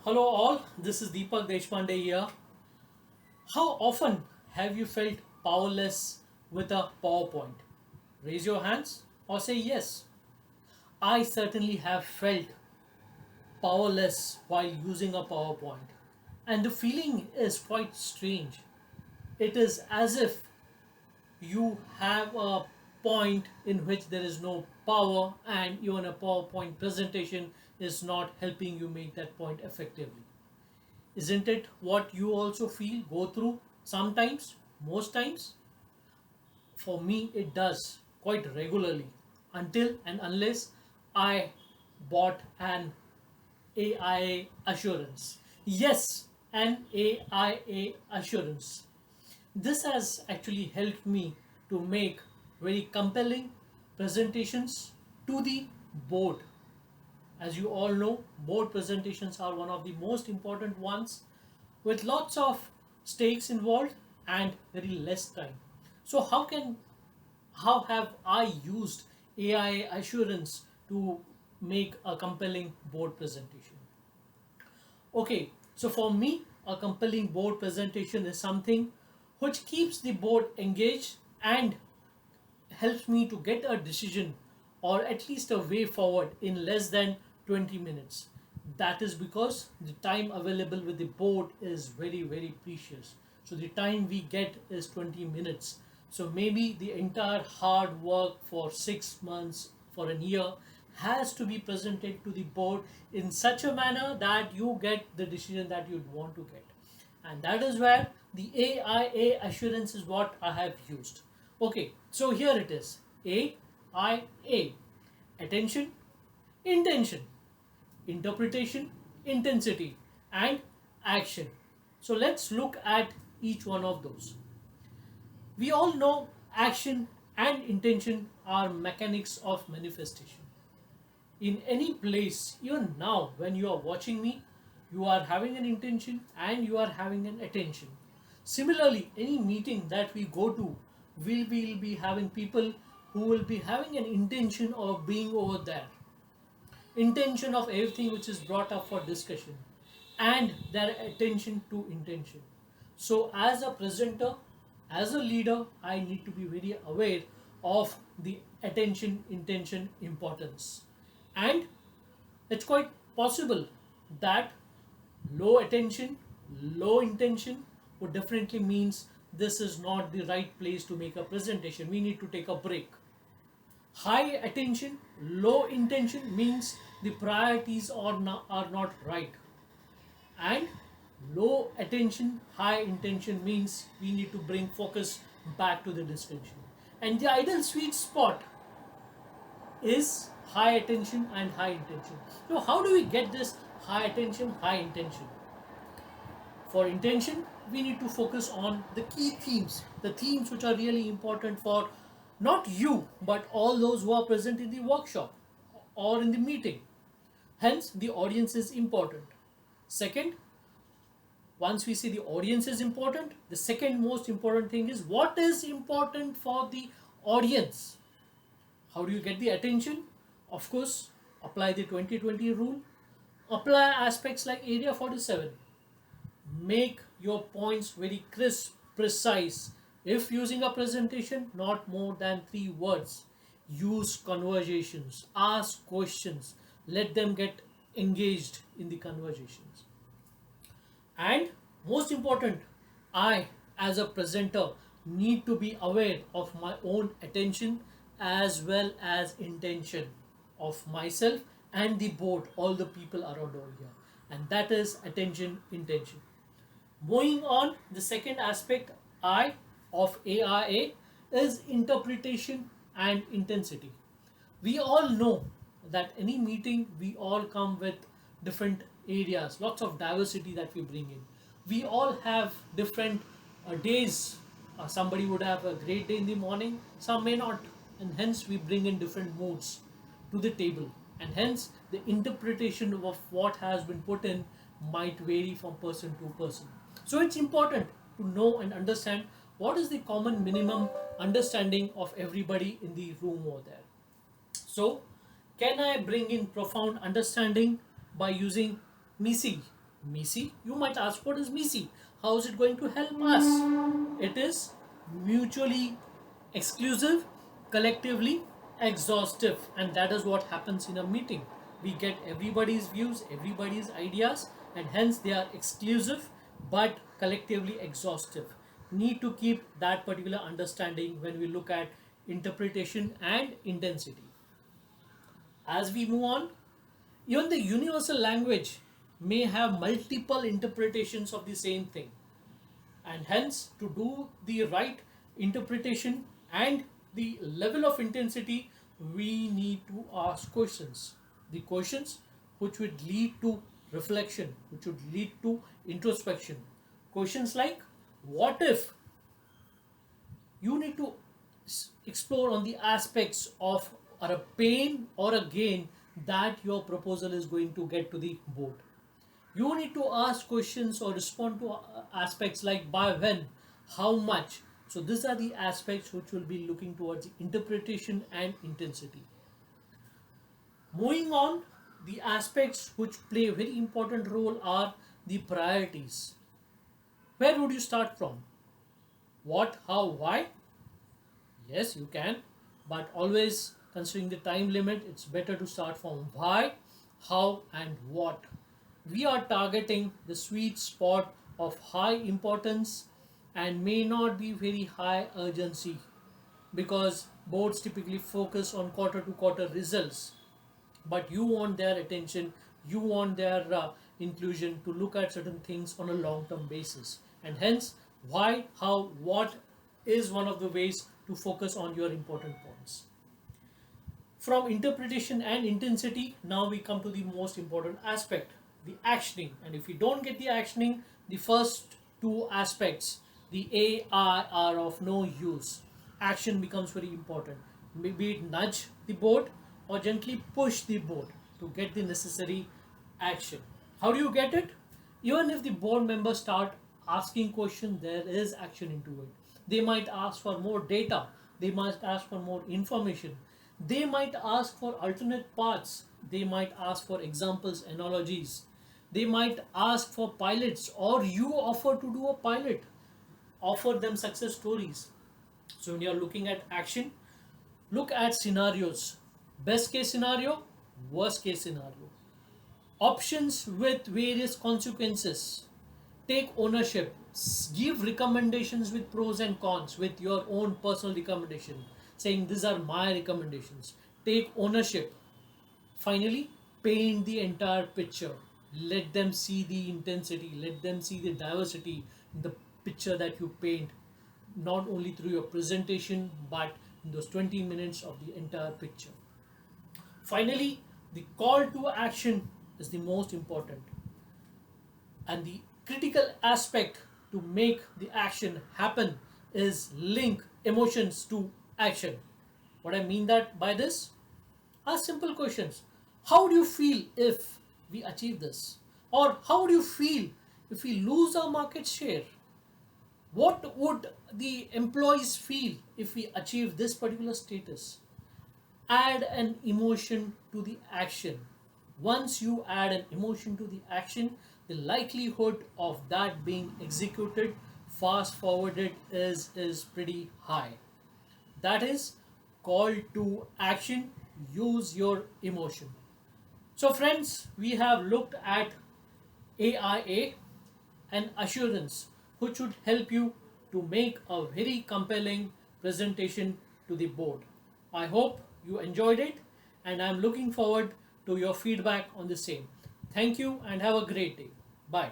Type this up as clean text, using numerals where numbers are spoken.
Hello all, this is Deepak Deshpande here. How often have you felt powerless with a PowerPoint? Raise your hands or say yes. I certainly have felt powerless while using a PowerPoint. And the feeling is quite strange. It is as if you have a point in which there is no power and even a PowerPoint presentation is not helping you make that point effectively. Isn't it what you also feel, go through sometimes, most times? For me, it does quite regularly until and unless I bought an AIA assurance. Yes, an AIA assurance. This has actually helped me to make very compelling presentations to the board. As you all know, board presentations are one of the most important ones with lots of stakes involved and very less time. So how have I used AI assurance to make a compelling board presentation? Okay, so for me, a compelling board presentation is something which keeps the board engaged and helps me to get a decision or at least a way forward in less than 20 minutes. That is because the time available with the board is very, very precious. So the time we get is 20 minutes. So maybe the entire hard work for 6 months, for a year, has to be presented to the board in such a manner that you get the decision that you'd want to get. And that is where the AIA assurance is what I have used. Okay, so here it is. AIA. Attention, intention, interpretation, intensity, and action. So let's look at each one of those. We all know action and intention are mechanics of manifestation. In any place, even now, when you are watching me, you are having an intention and you are having an attention. Similarly, any meeting that we go to, we will be having people who will be having an intention of being over there, intention of everything which is brought up for discussion, and their attention to intention. So, as a presenter, as a leader, I need to be very aware of the attention, intention, importance. And it's quite possible that low attention, low intention would definitely means this is not the right place to make a presentation. We need to take a break. High attention, low intention means the priorities are not right. And low attention, high intention means we need to bring focus back to the discussion. And the ideal sweet spot is high attention and high intention. So, how do we get this high attention, high intention? For intention, we need to focus on the key themes, the themes which are really important for not you, but all those who are present in the workshop or in the meeting. Hence, the audience is important. Second, once we see the audience is important, the second most important thing is what is important for the audience. How do you get the attention? Of course, apply the 2020 rule, apply aspects like Area 47. Make your points very crisp, precise. If using a presentation, not more than 3 words. Use conversations, ask questions, let them get engaged in the conversations. And most important, I, as a presenter, need to be aware of my own attention as well as intention of myself and the board, all the people around over here. And that is attention, intention. Moving on, the second aspect I of AIA is interpretation and intensity. We all know that any meeting we all come with different areas, lots of diversity that we bring in. We all have different days. Somebody would have a great day in the morning, some may not, and hence we bring in different moods to the table, and hence the interpretation of what has been put in might vary from person to person. So it's important to know and understand what is the common minimum understanding of everybody in the room over there. So, can I bring in profound understanding by using MISI? MESI. You might ask, what is MESI? How is it going to help us? It is mutually exclusive, collectively exhaustive, and that is what happens in a meeting. We get everybody's views, everybody's ideas, and hence they are exclusive but collectively exhaustive. Need to keep that particular understanding when we look at interpretation and intensity. As we move on, even the universal language may have multiple interpretations of the same thing, and hence, to do the right interpretation and the level of intensity, we need to ask questions. The questions which would lead to reflection, which would lead to introspection. Questions like, what if? You need to explore on the aspects of a pain or a gain that your proposal is going to get to the board. You need to ask questions or respond to aspects like by when, how much. So these are the aspects which will be looking towards the interpretation and intensity. Moving on, the aspects which play a very important role are the priorities. Where would you start from? What, how, why? Yes, you can, but always considering the time limit, it's better to start from why, how, and what. We are targeting the sweet spot of high importance and may not be very high urgency, because boards typically focus on quarter to quarter results, but you want their attention, you want their inclusion to look at certain things on a long term basis, and hence why, how, what is one of the ways to focus on your important points. From interpretation and intensity, now we come to the most important aspect, the actioning. And if we don't get the actioning, the first two aspects, the A, I, are of no use. Action becomes very important. Maybe it nudge the board or gently push the board to get the necessary action. How do you get it? Even if the board members start asking questions, there is action into it. They might ask for more data, they might ask for more information, they might ask for alternate paths, they might ask for examples, analogies, they might ask for pilots, or you offer to do a pilot, offer them success stories. So when you are looking at action, look at scenarios: best case scenario, worst case scenario, options with various consequences. Take ownership, give recommendations with pros and cons, with your own personal recommendation, saying these are my recommendations. Take ownership. Finally, paint the entire picture. Let them see the intensity, let them see the diversity in the picture that you paint, not only through your presentation but in those 20 minutes of the entire picture. Finally, the call to action is the most important, and the critical aspect to make the action happen is link emotions to action. What I mean that by this, ask simple questions. How do you feel if we achieve this? Or how do you feel if we lose our market share? What would the employees feel if we achieve this particular status? Add an emotion to the action. Once you add an emotion to the action, the likelihood of that being executed fast forwarded is pretty high. That is call to action. Use your emotion. So, friends, we have looked at AIA and assurance, which should help you to make a very compelling presentation to the board. I hope you enjoyed it, and I'm looking forward to your feedback on the same. Thank you and have a great day. Bye.